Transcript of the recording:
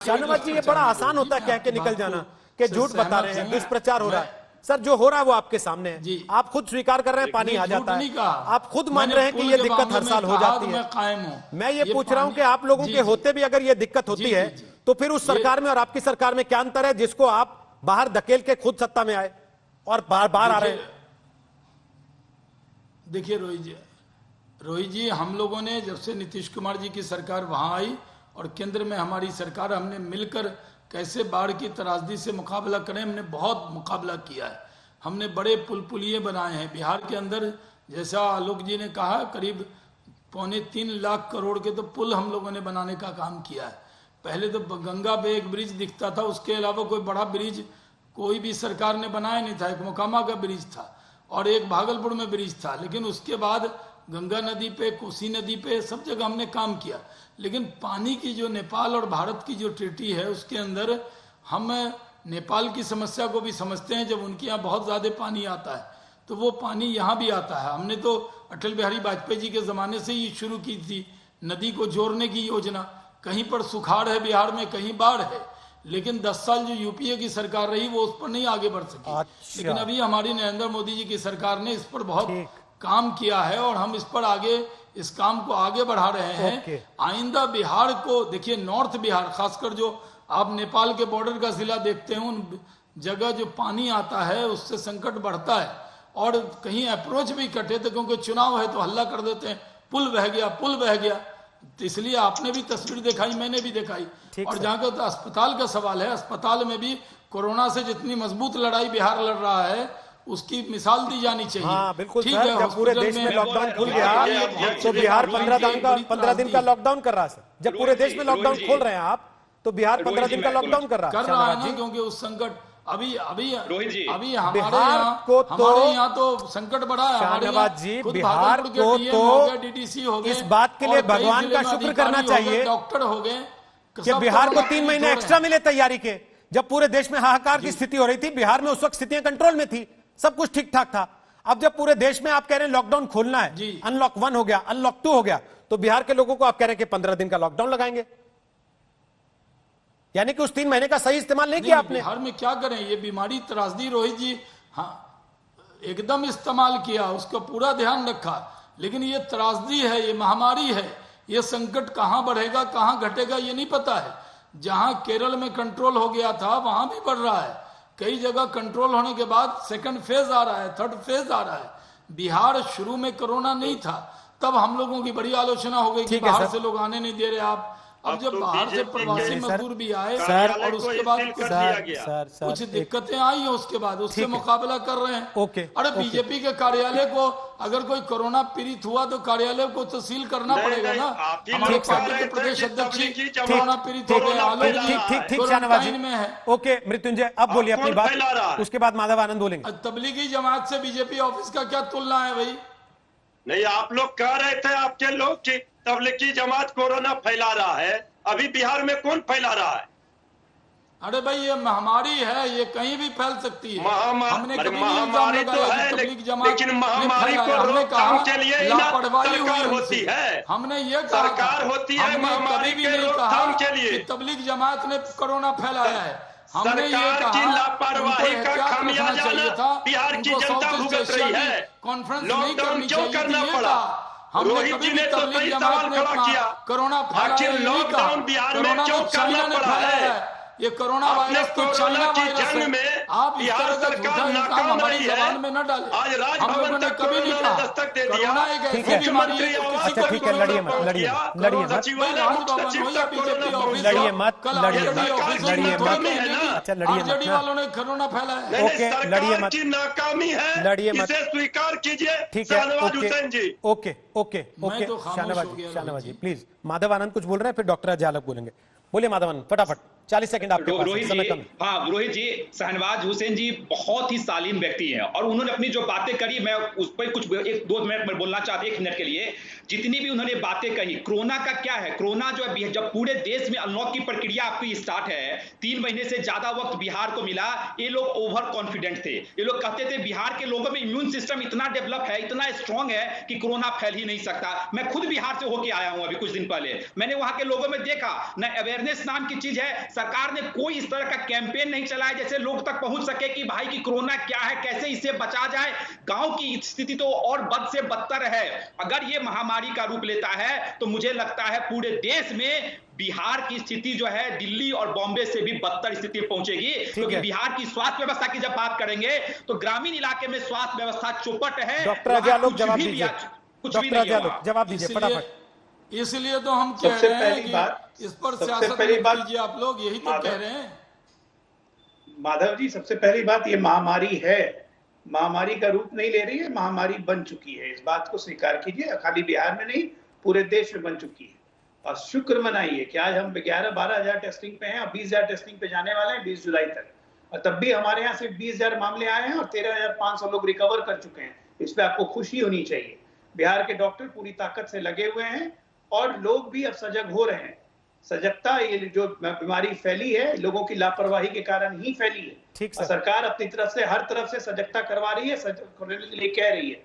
शाहनवाज जी, ये बड़ा आसान होता है कह के निकल जाना कि झूठ बता रहे हैं, दुष्प्रचार हो रहा है। सर, जो हो रहा है वो आपके सामने है, आप खुद स्वीकार कर रहे हैं, पानी आ जाता है, आप खुद मान रहे हैं कि ये दिक्कत हर साल हो जाती है। मैं ये पूछ रहा हूं कि आप लोगों के होते भी अगर ये दिक्कत होती है तो फिर उस सरकार में और आपकी सरकार में क्या अंतर है, जिसको आप बाहर धकेल के खुद सत्ता में आए और बाहर आ रहे हैं? देखिए रोहित जी, हम लोगों ने जब से नीतीश कुमार जी की सरकार वहां आई और केंद्र में हमारी सरकार, हमने मिलकर कैसे बाढ़ की त्रासदी से मुकाबला करें, हमने बहुत मुकाबला किया है। हमने बड़े पुल पुलिये बनाए हैं बिहार के अंदर। जैसा आलोक जी ने कहा, करीब 2.25 लाख करोड़ के तो पुल हम लोगों ने बनाने का काम किया है। पहले तो गंगा पे एक ब्रिज दिखता था, उसके अलावा कोई बड़ा ब्रिज कोई भी सरकार ने बनाया नहीं था। एक मोकामा का ब्रिज था और एक भागलपुर में ब्रिज था, लेकिन उसके बाद गंगा नदी पे, कोसी नदी पे, सब जगह हमने काम किया। लेकिन पानी की जो नेपाल और भारत की जो ट्रीटी है, उसके अंदर हम नेपाल की समस्या को भी समझते हैं। जब उनके यहाँ बहुत ज़्यादा पानी आता है तो वो पानी यहाँ भी आता है। हमने तो अटल बिहारी वाजपेयी जी के ज़माने से ही शुरू की थी नदी को जोड़ने की योजना। कहीं पर सुखाड़ है बिहार में, कहीं बाढ़ है, लेकिन 10 साल जो यूपीए की सरकार रही वो उस पर नहीं आगे बढ़ सकी। अच्छा। लेकिन अभी हमारी नरेंद्र मोदी जी की सरकार ने इस पर बहुत काम किया है और हम इस पर आगे इस काम को आगे बढ़ा रहे हैं। आइंदा बिहार को देखिए, नॉर्थ बिहार, खासकर जो आप नेपाल के बॉर्डर का जिला देखते हैं, उन जगह जो पानी आता है उससे संकट बढ़ता है और कहीं अप्रोच भी कटे तो क्योंकि चुनाव है तो हल्ला कर देते हैं, पुल बह गया, पुल बह गया। तो इसलिए आपने भी तस्वीर दिखाई, मैंने भी दिखाई। और जहाँ का तो अस्पताल का सवाल है, अस्पताल में भी कोरोना से जितनी मजबूत लड़ाई बिहार लड़ रहा है उसकी मिसाल दी जानी चाहिए। हाँ, बिल्कुल सर, जब पूरे देश में लॉकडाउन खुल गया तो बिहार 15 दिन का लॉकडाउन कर रहा है। सर, जब पूरे देश में लॉकडाउन खोल रहे हैं आप तो बिहार 15 दिन का लॉकडाउन कर रहा है, क्योंकि उस संकट अभी बिहार को हमारे यहाँ तो संकट बढ़ा है। शाहनवाज जी, बिहार को तो डीडीसी हो गए, इस बात के लिए भगवान का शुक्र करना चाहिए, डॉक्टर हो गए, कि बिहार को 3 महीने एक्स्ट्रा मिले तैयारी के। जब पूरे देश में हाहाकार की स्थिति हो रही थी, बिहार में उस वक्त स्थितियां कंट्रोल में थी, सब कुछ ठीक ठाक था। अब जब पूरे देश में आप कह रहे हैं लॉकडाउन खोलना है, अनलॉक 1 हो गया, अनलॉक 2 हो गया, तो बिहार के लोगों को आप कह रहे हैं कि 15 दिन का लॉकडाउन लगाएंगे, यानी कि उस 3 महीने का सही इस्तेमाल नहीं किया आपने। बिहार में क्या करें, ये बीमारी त्रासदी रोहित जी, हाँ एकदम इस्तेमाल किया, उसका पूरा ध्यान रखा, लेकिन ये त्रासदी है, ये महामारी है, ये संकट कहां बढ़ेगा कहां घटेगा ये नहीं पता है। जहां केरल में कंट्रोल हो गया था वहां भी बढ़ रहा है, कई जगह कंट्रोल होने के बाद सेकंड फेज आ रहा है, थर्ड फेज आ रहा है। बिहार शुरू में कोरोना नहीं था, तब हम लोगों की बड़ी आलोचना हो गई कि बाहर से लोग आने नहीं दे रहे आप। अब जब बाहर से प्रवासी मजदूर भी आए और उसके बाद कुछ दिक्कतें आई हैं, उसके बाद उससे मुकाबला कर रहे हैं। अरे बीजेपी के कार्यालय को अगर कोई कोरोना पीड़ित हुआ तो कार्यालय को तो सील करना पड़ेगा ना। हमारे पार्टी के प्रदेश अध्यक्ष कोरोना पीड़ित हो गए, ठीक शाहनवाज में है। ओके मृत्युंजय, अब बोलिए अपनी बात, उसके बाद माधव आनंद बोलेंगे। तबलीगी जमात से बीजेपी ऑफिस का क्या तुलना है भाई? नहीं, आप लोग कह रहे थे, आपके लोग की तबलीगी जमात कोरोना फैला रहा है, अभी बिहार में कौन फैला रहा है? अरे भाई ये महामारी है, ये कहीं भी फैल सकती है। हमने महामारी तो है, लेकिन महामारी को रोकथाम के लिए लापरवाही होती है, हमने ये सरकार होती है महामारी के रोकथाम के लिए। तबलीग जमात ने कोरोना फैलाया है, हमने ये सरकार की लापरवाही का खामियाजा बिहार की जनता भुगत रही है। कॉन्फ्रेंस लॉकडाउन क्यों करना पड़ा? रोहित जी ने तो सही सवाल खड़ा किया, कोरोना आखिर लॉकडाउन बिहार में क्यों करना पड़ा है? ये कोरोना वायरस तो कोरोना की जंग में आप बिहार सरकार नाकाम रही है। आज राजभवन तक कभी नहीं कोरोना ने दस्तक दे दिया, मुख्यमंत्री आवास अच्छा ठीक है, लड़िए मत, लड़िए मत, लड़िए मत, सचिवालय मुख्य सचिव तक कोरोना पहुंच गया। लड़िए मत, लड़िए मत, लड़िए मत, अच्छा लड़िए मत, वालों ने कोरोना फैलाया। ओके लड़िए मत, की नाकामी है, लड़िए मत, इसे स्वीकार कीजिए। ठीक है, Shahnawaz Hussain ji. Okay okay okay, Shahnawaz ji please. Madhav Anand कुछ बोल रहे हैं, फिर डॉक्टर अजय आलोक बोलेंगे। बोलिए माधव आनंद फटाफट। 40 सेकंड आपके पास, रोहित समय जी, कम है। हाँ रोहित जी, शहनवाज हुसैन जी बहुत ही सालीम व्यक्ति हैं और उन्होंने अपनी जो बातें करी, मैं उस पर कुछ 1-2 मिनट में बोलना चाहता हूं, 1 मिनट के लिए। जितनी भी उन्होंने बातें कही, कोरोना का क्या है, कोरोना जो है जब पूरे देश में अनलॉक की प्रक्रिया आपकी स्टार्ट है, 3 महीने से ज्यादा वक्त बिहार को मिला, ये लोग ओवर कॉन्फिडेंट थे। ये लोग कहते थे बिहार के लोगों में इम्यून सिस्टम इतना डेवलप है, इतना स्ट्रांग है कि कोरोना फैल ही नहीं सकता। मैं खुद बिहार से होके आया हूं अभी कुछ दिन पहले, मैंने वहां के लोगों में देखा न अवेयरनेस नाम की चीज है, सरकार ने कोई इस तरह का कैंपेन नहीं चलाया जैसे लोग तक पहुंच सके कि भाई की कोरोना क्या है, कैसे इससे बचा जाए। गांव की स्थिति तो और बद से बदतर है। अगर ये महामारी का रूप लेता है तो मुझे लगता है पूरे देश में बिहार की स्थिति जो है दिल्ली और बॉम्बे से भी बदतर स्थिति पहुंचेगी, क्योंकि बिहार की स्वास्थ्य व्यवस्था की जब बात करेंगे तो ग्रामीण इलाके में स्वास्थ्य व्यवस्था चौपट है। डॉक्टर अजय आलोक जवाब दीजिए, कुछ भी नहीं है, जवाब दीजिए फटाफट। इसलिए तो हम कह रहे हैं कि इस पर सियासत कीजिए आप लोग, यही तो कह रहे हैं। माधव जी, सबसे पहली बात, ये महामारी है, महामारी का रूप नहीं ले रही है, महामारी बन चुकी है, इस बात को स्वीकार कीजिए। खाली बिहार में नहीं, पूरे देश में बन चुकी है। और शुक्र मनाइए कि आज हम 11-12 हजार टेस्टिंग पे हैं और 20 हजार टेस्टिंग पे जाने वाले हैं 20 जुलाई तक, और तब भी हमारे यहाँ सिर्फ 20 हजार मामले आए हैं और 13,500 लोग रिकवर कर चुके हैं। इस पे आपको खुशी होनी चाहिए। बिहार के डॉक्टर पूरी ताकत से लगे हुए हैं और लोग भी अब सजग हो रहे हैं। सजगता, ये जो बीमारी फैली है लोगों की लापरवाही के कारण ही फैली है। ठीक सर। सरकार अपनी तरफ से हर तरफ से सजगता करवा रही है, करने के लिए कह रही है।